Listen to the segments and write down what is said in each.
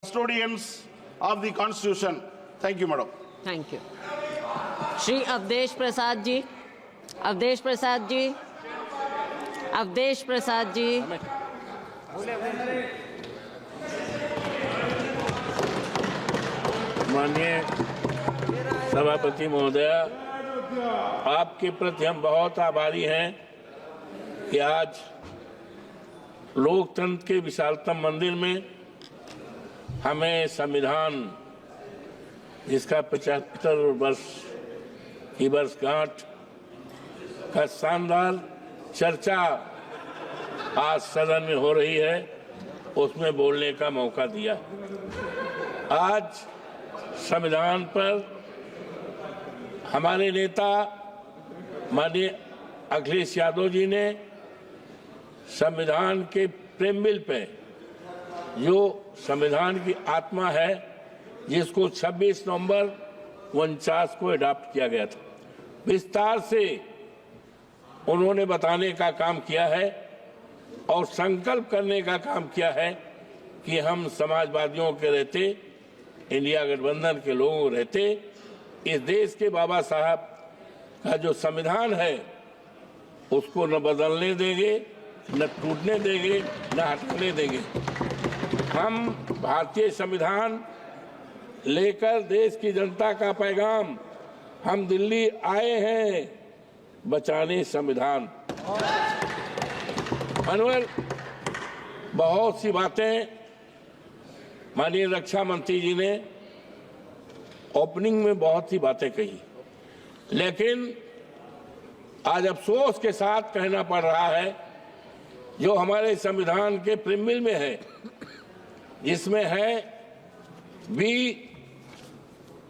custodians of the Constitution. Thank you, Madam. Thank you. Shri Awadhesh Prasad ji, Awadhesh Prasad ji, Awadhesh Prasad ji. माननीय सभापति महोदय, आपके प्रति हम बहुत आभारी हैं कि आज लोकतंत्र के विशालतम मंदिर में हमें संविधान, जिसका 75 वर्ष की वर्षगांठ का शानदार चर्चा आज सदन में हो रही है, उसमें बोलने का मौका दिया। आज संविधान पर हमारे नेता माननीय अखिलेश यादव जी ने संविधान के प्रेमबिल पे, जो संविधान की आत्मा है, जिसको 26 नवंबर 49 को अडॉप्ट किया गया था, विस्तार से उन्होंने बताने का काम किया है और संकल्प करने का काम किया है कि हम समाजवादियों के रहते, इंडिया गठबंधन के लोगों रहते, इस देश के बाबा साहब का जो संविधान है उसको न बदलने देंगे, न टूटने देंगे, न हटने देंगे। हम भारतीय संविधान लेकर देश की जनता का पैगाम, हम दिल्ली आए हैं बचाने संविधान। मनोहर, बहुत सी बातें माननीय रक्षा मंत्री जी ने ओपनिंग में बहुत सी बातें कही, लेकिन आज अफसोस के साथ कहना पड़ रहा है, जो हमारे संविधान के प्रीमिल में है, जिसमें है we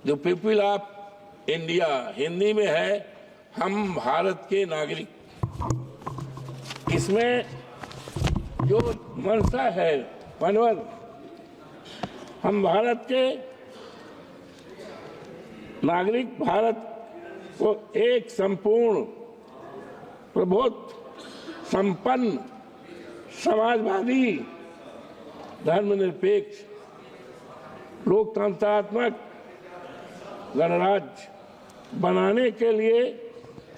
the people of India, Hindi में है हम भारत के नागरिक। इसमें जो मंशा है मनोहर, हम भारत के नागरिक, भारत को एक संपूर्ण प्रभुत्व संपन्न समाजवादी धर्मनिरपेक्ष लोकतंत्रात्मक गणराज्य बनाने के लिए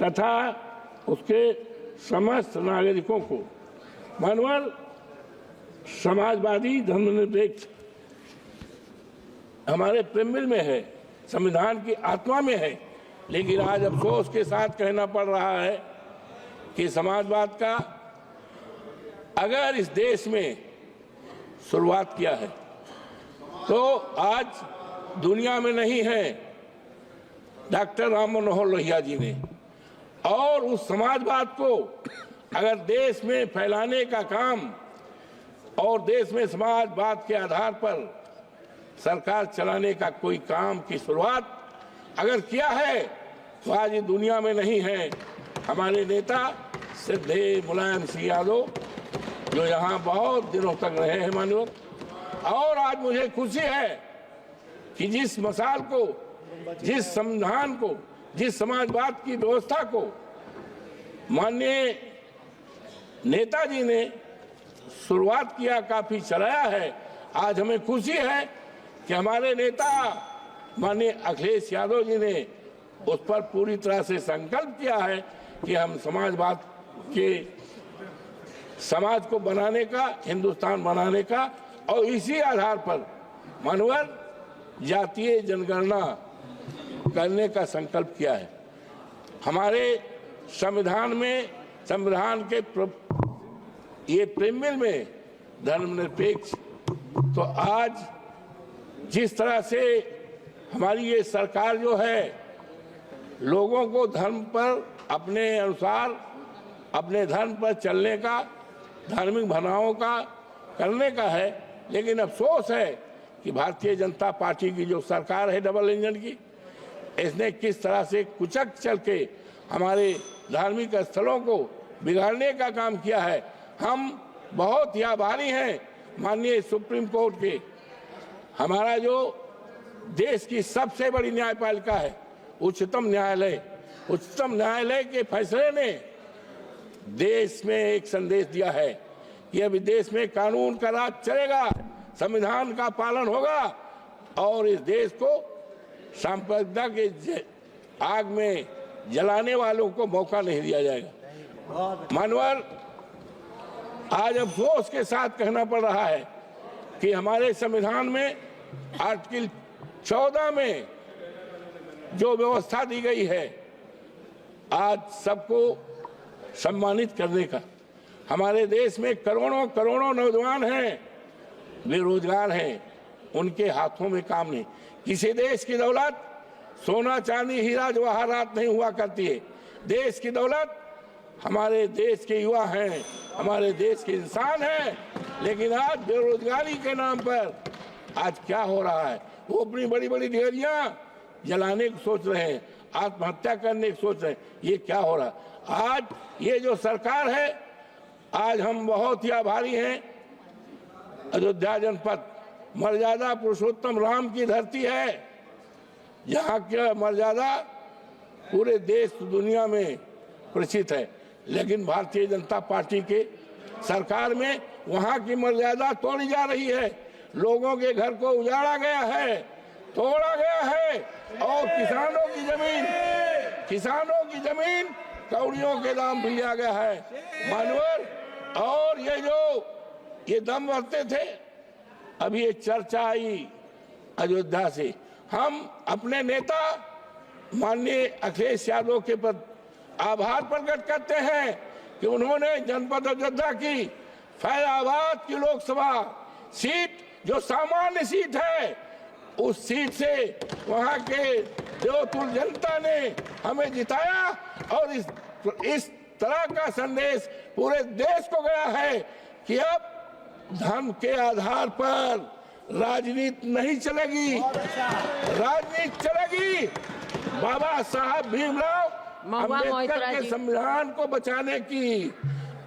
तथा उसके समस्त नागरिकों को मानव समाजवादी धर्मनिरपेक्ष हमारे प्रेमबिल में है, संविधान की आत्मा में है। लेकिन आज अफसोस के साथ कहना पड़ रहा है कि समाजवाद का अगर इस देश में शुरुआत किया है तो आज दुनिया में नहीं है डॉक्टर राम मनोहर लोहिया जी ने, और उस समाजवाद को अगर देश में फैलाने का काम और देश में समाजवाद के आधार पर सरकार चलाने का कोई काम की शुरुआत अगर किया है तो आज ये दुनिया में नहीं है। हमारे नेता सिद्धे मुलायम सिंह यादव, जो यहाँ बहुत दिनों तक रहे हैं मानव, और आज मुझे खुशी है कि जिस मसाल को, जिस संविधान को, जिस समाजवाद की व्यवस्था को माननीय नेताजी ने शुरुआत किया, काफी चलाया है, आज हमें खुशी है कि हमारे नेता माननीय अखिलेश यादव जी ने उस पर पूरी तरह से संकल्प किया है कि हम समाजवाद के समाज को बनाने का, हिंदुस्तान बनाने का, और इसी आधार पर मानवर जातीय जनगणना करने का संकल्प किया है। हमारे संविधान में, संविधान के ये प्रीमिल में धर्मनिरपेक्ष, तो आज जिस तरह से हमारी ये सरकार जो है लोगों को धर्म पर अपने अनुसार, अपने धर्म पर चलने का, धार्मिक भावनाओं का करने का है, लेकिन अफसोस है कि भारतीय जनता पार्टी की जो सरकार है डबल इंजन की, इसने किस तरह से कुचक चल के हमारे धार्मिक स्थलों को बिगाड़ने का काम किया है। हम बहुत ही आभारी हैं माननीय सुप्रीम कोर्ट के, हमारा जो देश की सबसे बड़ी न्यायपालिका है उच्चतम न्यायालय, उच्चतम न्यायालय के फैसले ने देश में एक संदेश दिया है कि अभी देश में कानून का राज चलेगा, संविधान का पालन होगा और इस देश को सांप्रदायिकता के आग में जलाने वालों को मौका नहीं दिया जाएगा। मानवर, आज अफसोस के साथ कहना पड़ रहा है कि हमारे संविधान में आर्टिकल 14 में जो व्यवस्था दी गई है आज सबको सम्मानित करने का, हमारे देश में करोड़ों करोड़ों नौजवान हैं, बेरोजगार हैं, उनके हाथों में काम नहीं। किसी देश की दौलत सोना चांदी हीरा जवाहरात नहीं हुआ करती है। देश की दौलत हमारे देश के युवा हैं, हमारे देश के इंसान हैं। लेकिन आज बेरोजगारी के नाम पर आज क्या हो रहा है, वो अपनी बड़ी बड़ी डिग्रियां जलाने की सोच रहे हैं, आत्महत्या करने की सोच रहे हैं। ये क्या हो रहा है? आज ये जो सरकार है, आज हम बहुत ही आभारी हैं। अयोध्या जनपद मर्यादा पुरुषोत्तम राम की धरती है, जहाँ की मर्यादा पूरे देश दुनिया में प्रसिद्ध है। लेकिन भारतीय जनता पार्टी के सरकार में वहाँ की मर्यादा तोड़ी जा रही है। लोगों के घर को उजाड़ा गया है, तोड़ा गया है और किसानों की जमीन कौड़ियों के दाम भी लिया गया है। मानवर, और ये दम भरते थे। अभी ये चर्चा आई अयोध्या से, हम अपने नेता माननीय अखिलेश यादव के प्रति आभार प्रकट करते हैं कि उन्होंने जनपद अयोध्या की फैजाबाद की लोकसभा सीट, जो सामान्य सीट है, उस सीट से वहां के देवतुल जनता ने हमें जिताया और इस तरह का संदेश पूरे देश को गया है कि अब धर्म के आधार पर राजनीति नहीं चलेगी, राजनीति चलेगी बाबा साहब भीमराव अम्बेडकर के संविधान को बचाने की।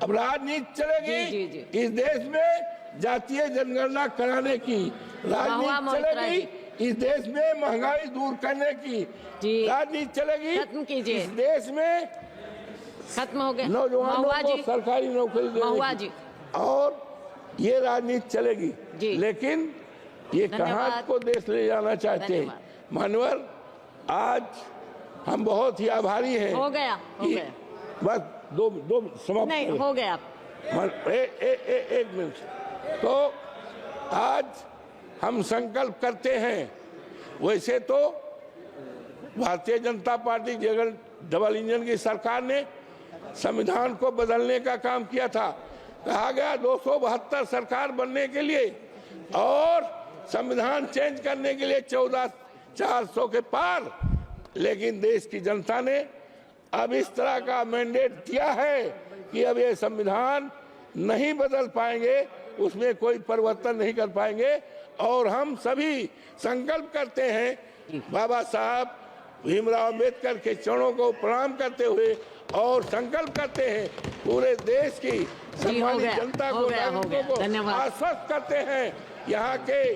अब राजनीति चलेगी इस देश में जातीय जनगणना कराने की, राजनीति चलेगी इस देश में महंगाई दूर करने की, राजनीति चलेगी इस देश में खत्म हो गया नौजवानों को सरकारी नौकरी देने की, और ये राजनीति चलेगी। लेकिन ये कहाँ को देश ले जाना चाहते हैं? मानवर, आज हम बहुत ही आभारी हैं। हो गया बस दो समाप्त नहीं हो गया। एक मिनट। तो आज हम संकल्प करते हैं, वैसे तो Bharatiya Janata party double engine की सरकार ने संविधान को बदलने का काम किया था। कहा गया 272 सरकार बनने के लिए और संविधान चेंज करने के लिए 14,400 के पार। लेकिन देश की जनता ने अब इस तरह का मैंडेट दिया है कि अब ये संविधान नहीं बदल पाएंगे, उसमें कोई परिवर्तन नहीं कर पाएंगे। और हम सभी संकल्प करते हैं बाबा साहब भीमराव अम्बेडकर के चरणों को प्रणाम करते हुए, और संकल्प करते हैं पूरे देश की सम्मानित जनता को, नागरिकों को आश्वस्त करते हैं यहाँ के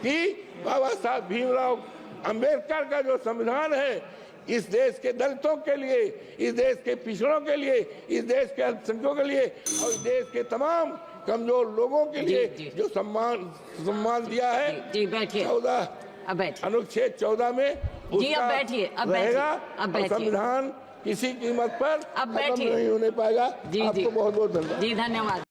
कि बाबा साहब भीमराव अम्बेडकर का जो संविधान है, इस देश के दलितों के लिए, इस देश के पिछड़ों के लिए, इस देश के अल्पसंख्यकों के लिए और इस देश के तमाम कमजोर लोगों के लिए जो सम्मान दिया है 14 अनुच्छेद 14 में उसका रहेगा। और संविधान किसी कीमत पर खत्म नहीं होने पाएगा। आपको बहुत बहुत धन्यवाद। धन्यवाद।